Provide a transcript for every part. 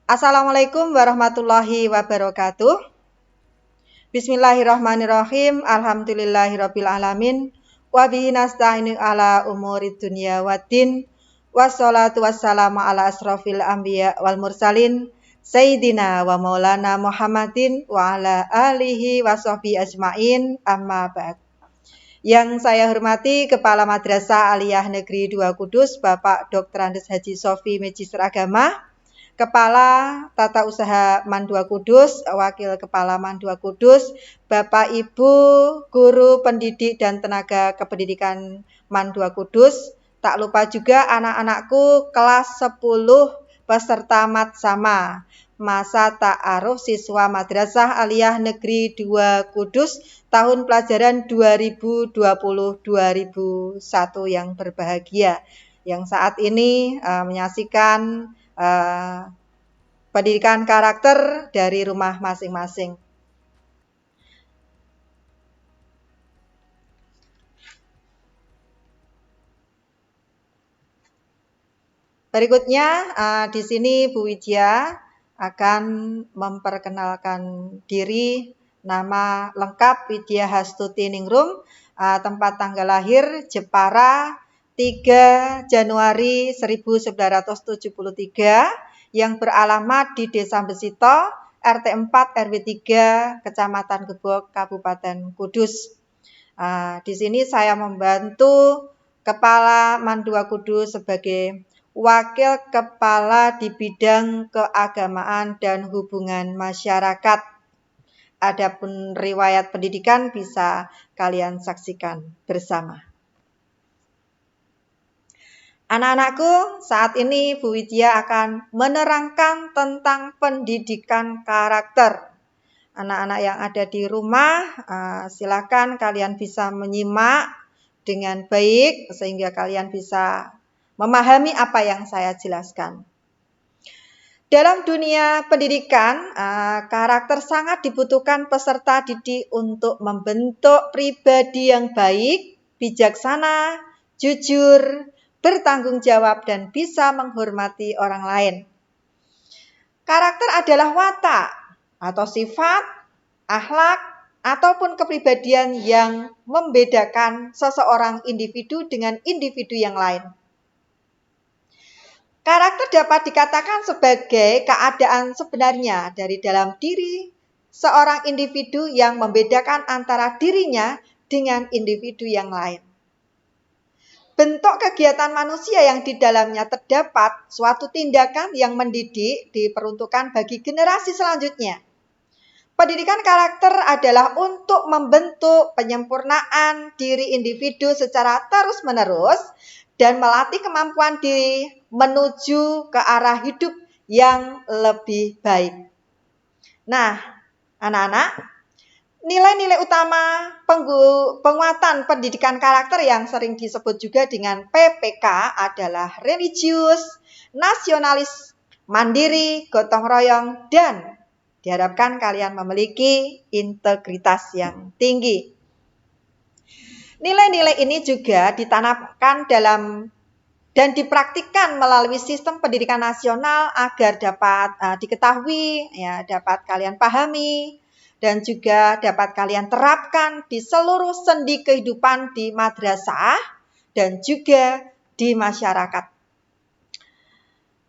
Assalamualaikum warahmatullahi wabarakatuh. Bismillahirrahmanirrahim. Alhamdulillahirabbil alamin. Wa bihi nasta'inu ala umurid dunya waddin. Wassalatu wassalamu ala asrofil anbiya wal mursalin. Sayyidina wa maulana Muhammadin wa ala alihi wa sahbihi ajmain. Amma ba'd. Yang saya hormati Kepala Madrasah Aliyah Negeri 2 Kudus, Bapak Dr. Andes Haji Sofi Magister Agama, Kepala Tata Usaha MAN 2 Kudus, Wakil Kepala MAN 2 Kudus, Bapak Ibu Guru Pendidik dan Tenaga Kependidikan MAN 2 Kudus, tak lupa juga anak-anakku kelas 10 peserta Matsama, masa ta'aruf siswa Madrasah Aliyah Negeri 2 Kudus tahun pelajaran 2020-2021 yang berbahagia, yang saat ini menyaksikan pendidikan karakter dari rumah masing-masing. Berikutnya di sini Bu Widya akan memperkenalkan diri, nama lengkap Widya Hastuti Ningrum, tempat tanggal lahir Jepara 3 Januari 1973, yang beralamat di Desa Besito, RT 4 RW 3, Kecamatan Gebog, Kabupaten Kudus. Di sini saya membantu Kepala MAN 2 Kudus sebagai Wakil Kepala di bidang keagamaan dan hubungan masyarakat. Adapun riwayat pendidikan bisa kalian saksikan bersama. Anak-anakku, saat ini Bu Widya akan menerangkan tentang pendidikan karakter. Anak-anak yang ada di rumah, silakan kalian bisa menyimak dengan baik sehingga kalian bisa memahami apa yang saya jelaskan. Dalam dunia pendidikan, karakter sangat dibutuhkan peserta didik untuk membentuk pribadi yang baik, bijaksana, jujur, bertanggung jawab, dan bisa menghormati orang lain. Karakter adalah watak atau sifat, akhlak, ataupun kepribadian yang membedakan seseorang individu dengan individu yang lain. Karakter dapat dikatakan sebagai keadaan sebenarnya dari dalam diri seorang individu yang membedakan antara dirinya dengan individu yang lain. Bentuk kegiatan manusia yang di dalamnya terdapat suatu tindakan yang mendidik diperuntukkan bagi generasi selanjutnya. Pendidikan karakter adalah untuk membentuk penyempurnaan diri individu secara terus-menerus dan melatih kemampuan diri menuju ke arah hidup yang lebih baik. Nah, anak-anak, nilai-nilai utama penguatan pendidikan karakter yang sering disebut juga dengan PPK adalah religius, nasionalis, mandiri, gotong royong, dan diharapkan kalian memiliki integritas yang tinggi. Nilai-nilai ini juga ditanamkan dalam dan dipraktikkan melalui sistem pendidikan nasional agar dapat diketahui, dapat kalian pahami, dan juga dapat kalian terapkan di seluruh sendi kehidupan di madrasah dan juga di masyarakat.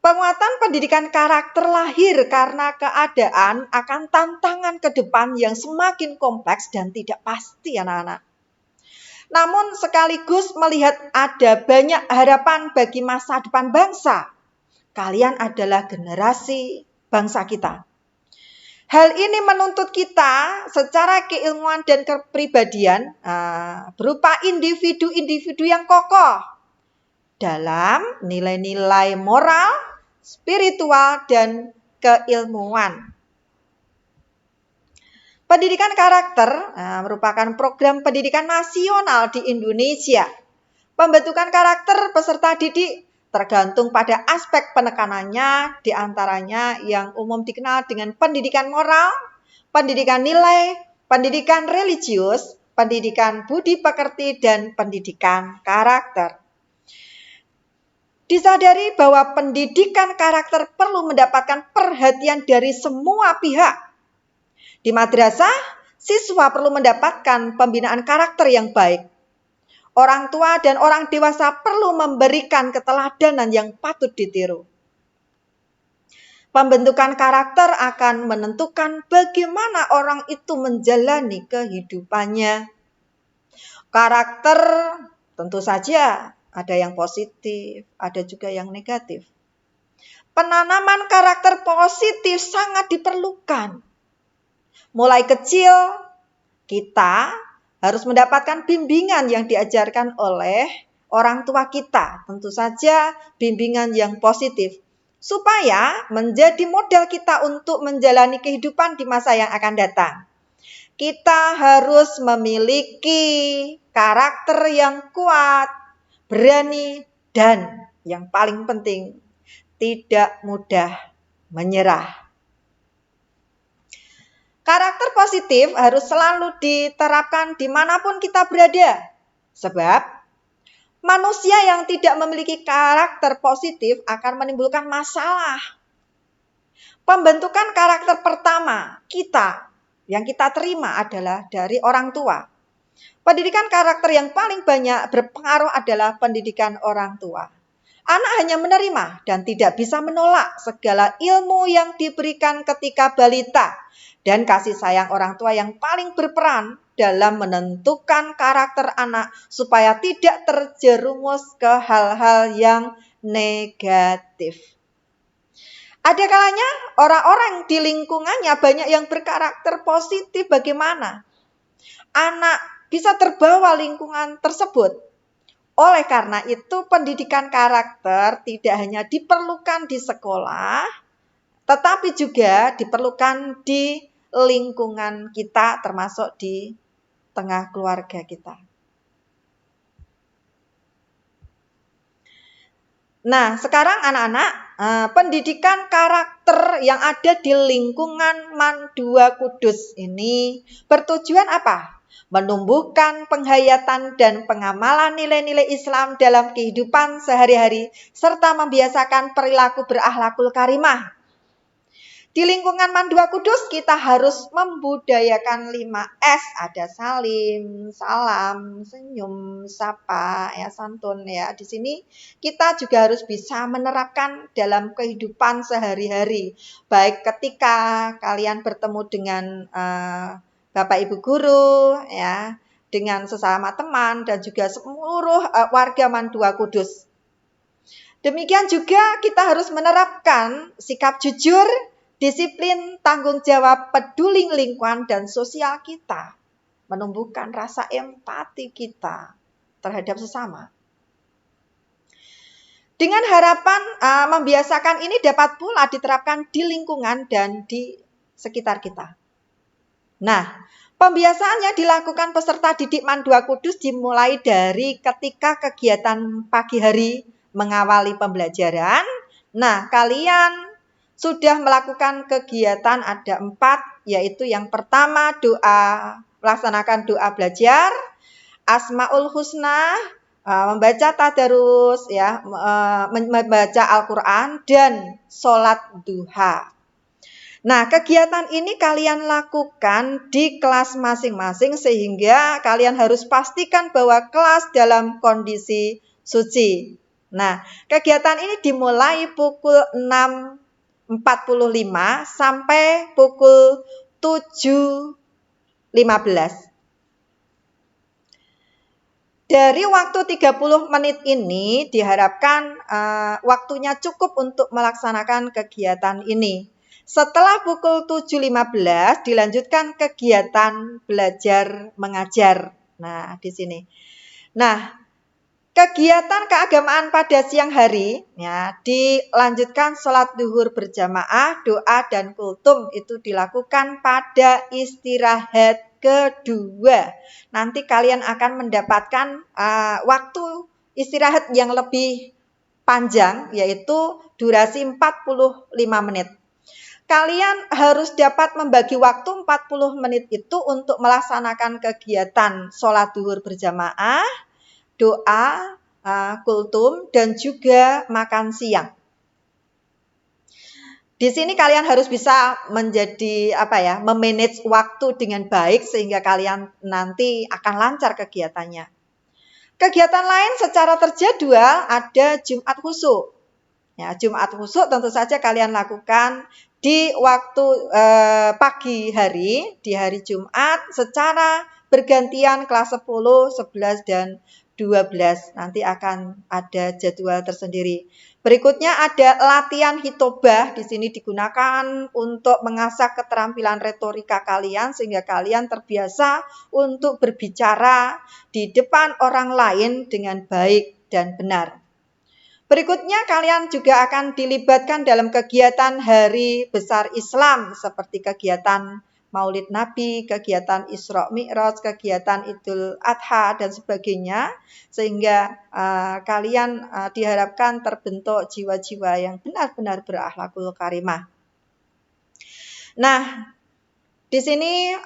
Penguatan pendidikan karakter lahir karena keadaan akan tantangan ke depan yang semakin kompleks dan tidak pasti, anak-anak. Namun sekaligus melihat ada banyak harapan bagi masa depan bangsa. Kalian adalah generasi bangsa kita. Hal ini menuntut kita secara keilmuan dan kepribadian berupa individu-individu yang kokoh dalam nilai-nilai moral, spiritual, dan keilmuan. Pendidikan karakter merupakan program pendidikan nasional di Indonesia. Pembentukan karakter peserta didik tergantung pada aspek penekanannya, diantaranya yang umum dikenal dengan pendidikan moral, pendidikan nilai, pendidikan religius, pendidikan budi pekerti, dan pendidikan karakter. Disadari bahwa pendidikan karakter perlu mendapatkan perhatian dari semua pihak. Di madrasah, siswa perlu mendapatkan pembinaan karakter yang baik. Orang tua dan orang dewasa perlu memberikan keteladanan yang patut ditiru. Pembentukan karakter akan menentukan bagaimana orang itu menjalani kehidupannya. Karakter tentu saja ada yang positif, ada juga yang negatif. Penanaman karakter positif sangat diperlukan. Mulai kecil, kita harus mendapatkan bimbingan yang diajarkan oleh orang tua kita. Tentu saja bimbingan yang positif. Supaya menjadi modal kita untuk menjalani kehidupan di masa yang akan datang. Kita harus memiliki karakter yang kuat, berani, dan yang paling penting, tidak mudah menyerah. Karakter positif harus selalu diterapkan dimanapun kita berada. Sebab manusia yang tidak memiliki karakter positif akan menimbulkan masalah. Pembentukan karakter pertama yang kita terima adalah dari orang tua. Pendidikan karakter yang paling banyak berpengaruh adalah pendidikan orang tua. Anak hanya menerima dan tidak bisa menolak segala ilmu yang diberikan ketika balita. Dan kasih sayang orang tua yang paling berperan dalam menentukan karakter anak supaya tidak terjerumus ke hal-hal yang negatif. Ada kalanya orang-orang di lingkungannya banyak yang berkarakter positif. Bagaimana? Anak bisa terbawa lingkungan tersebut. Oleh karena itu, pendidikan karakter tidak hanya diperlukan di sekolah, tetapi juga diperlukan di lingkungan kita, termasuk di tengah keluarga kita. Nah, sekarang anak-anak, pendidikan karakter yang ada di lingkungan Mandua Kudus ini bertujuan apa? Menumbuhkan penghayatan dan pengamalan nilai-nilai Islam dalam kehidupan sehari-hari, serta membiasakan perilaku berakhlakul karimah. Di lingkungan Mandua Kudus kita harus membudayakan 5S, ada salim, salam, senyum, sapa, ya santun ya. Di sini kita juga harus bisa menerapkan dalam kehidupan sehari-hari. Baik ketika kalian bertemu dengan Bapak Ibu guru ya, dengan sesama teman dan juga seluruh warga Mandua Kudus. Demikian juga kita harus menerapkan sikap jujur, disiplin, tanggung jawab, peduli lingkungan dan sosial kita. Menumbuhkan rasa empati kita terhadap sesama. Dengan harapan membiasakan ini dapat pula diterapkan di lingkungan dan di sekitar kita. Nah, pembiasaannya dilakukan peserta didik Mandua Kudus dimulai dari ketika kegiatan pagi hari mengawali pembelajaran. Nah, kalian sudah melakukan kegiatan ada 4, yaitu yang pertama melaksanakan doa belajar, Asmaul Husna, membaca tadarus, ya, membaca Al-Quran, dan sholat duha. Nah, kegiatan ini kalian lakukan di kelas masing-masing sehingga kalian harus pastikan bahwa kelas dalam kondisi suci. Nah, kegiatan ini dimulai pukul 6.45 sampai pukul 7.15. Dari waktu 30 menit ini diharapkan waktunya cukup untuk melaksanakan kegiatan ini. Setelah pukul 7.15 dilanjutkan kegiatan belajar mengajar. Nah, di sini. Nah, kegiatan keagamaan pada siang hari ya, dilanjutkan sholat duhur berjamaah, doa dan kultum itu dilakukan pada istirahat kedua. Nanti kalian akan mendapatkan waktu istirahat yang lebih panjang, yaitu durasi 45 menit. Kalian harus dapat membagi waktu 40 menit itu untuk melaksanakan kegiatan sholat duhur berjamaah, doa, kultum, dan juga makan siang. Di sini kalian harus bisa memanage waktu dengan baik sehingga kalian nanti akan lancar kegiatannya. Kegiatan lain secara terjadwal ada Jumat Khusyuk. Ya, Jumat Khusyuk tentu saja kalian lakukan di waktu pagi hari, di hari Jumat secara bergantian kelas 10, 11, dan 12. Nanti akan ada jadwal tersendiri. Berikutnya ada latihan hitobah. Di sini digunakan untuk mengasah keterampilan retorika kalian sehingga kalian terbiasa untuk berbicara di depan orang lain dengan baik dan benar. Berikutnya kalian juga akan dilibatkan dalam kegiatan Hari Besar Islam seperti kegiatan Maulid Nabi, kegiatan Isra Mi'raj, kegiatan Idul Adha dan sebagainya, sehingga kalian diharapkan terbentuk jiwa-jiwa yang benar-benar berakhlakul karimah. Nah, di sini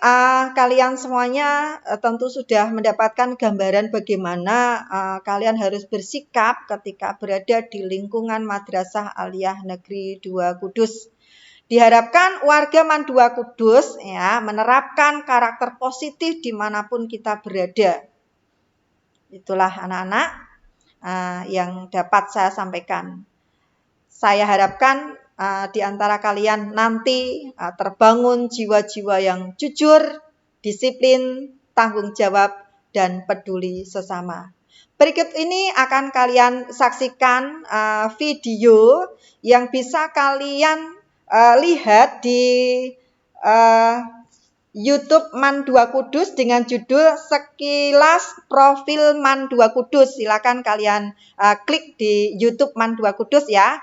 kalian semuanya tentu sudah mendapatkan gambaran bagaimana kalian harus bersikap ketika berada di lingkungan Madrasah Aliyah Negeri 2 Kudus. Diharapkan warga Man 2 Kudus ya menerapkan karakter positif dimanapun kita berada. Itulah anak-anak yang dapat saya sampaikan. Saya harapkan di antara kalian nanti terbangun jiwa-jiwa yang jujur, disiplin, tanggung jawab, dan peduli sesama. Berikut ini akan kalian saksikan video yang bisa kalian lihat di YouTube Man 2 Kudus dengan judul Sekilas Profil Man 2 Kudus. Silakan kalian klik di YouTube Man 2 Kudus ya.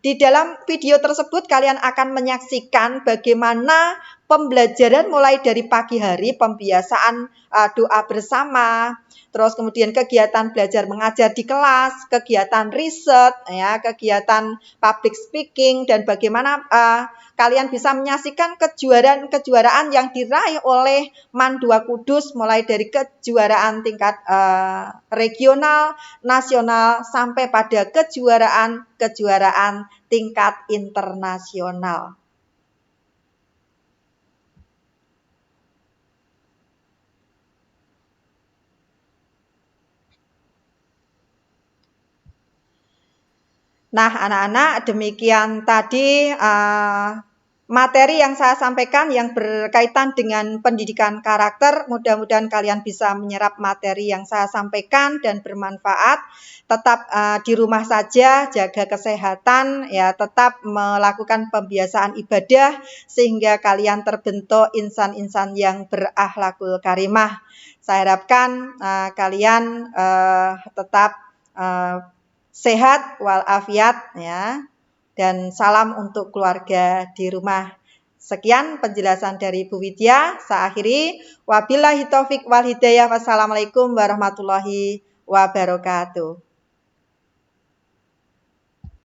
Di dalam video tersebut kalian akan menyaksikan bagaimana pembelajaran mulai dari pagi hari, pembiasaan doa bersama, terus kemudian kegiatan belajar mengajar di kelas, kegiatan riset, ya, kegiatan public speaking, dan bagaimana kalian bisa menyaksikan kejuaraan yang diraih oleh Man 2 Kudus mulai dari kejuaraan tingkat regional, nasional, sampai pada kejuaraan tingkat internasional. Nah, anak-anak, demikian tadi materi yang saya sampaikan yang berkaitan dengan pendidikan karakter. Mudah-mudahan kalian bisa menyerap materi yang saya sampaikan dan bermanfaat. Tetap di rumah saja, jaga kesehatan, ya, tetap melakukan pembiasaan ibadah sehingga kalian terbentuk insan-insan yang berakhlakul karimah. Saya harapkan kalian tetap sehat walafiat ya, dan salam untuk keluarga di rumah. Sekian penjelasan dari Bu Widya. Saya akhiri. Wabillahi taufik wal hidayah. Wassalamualaikum warahmatullahi wabarakatuh.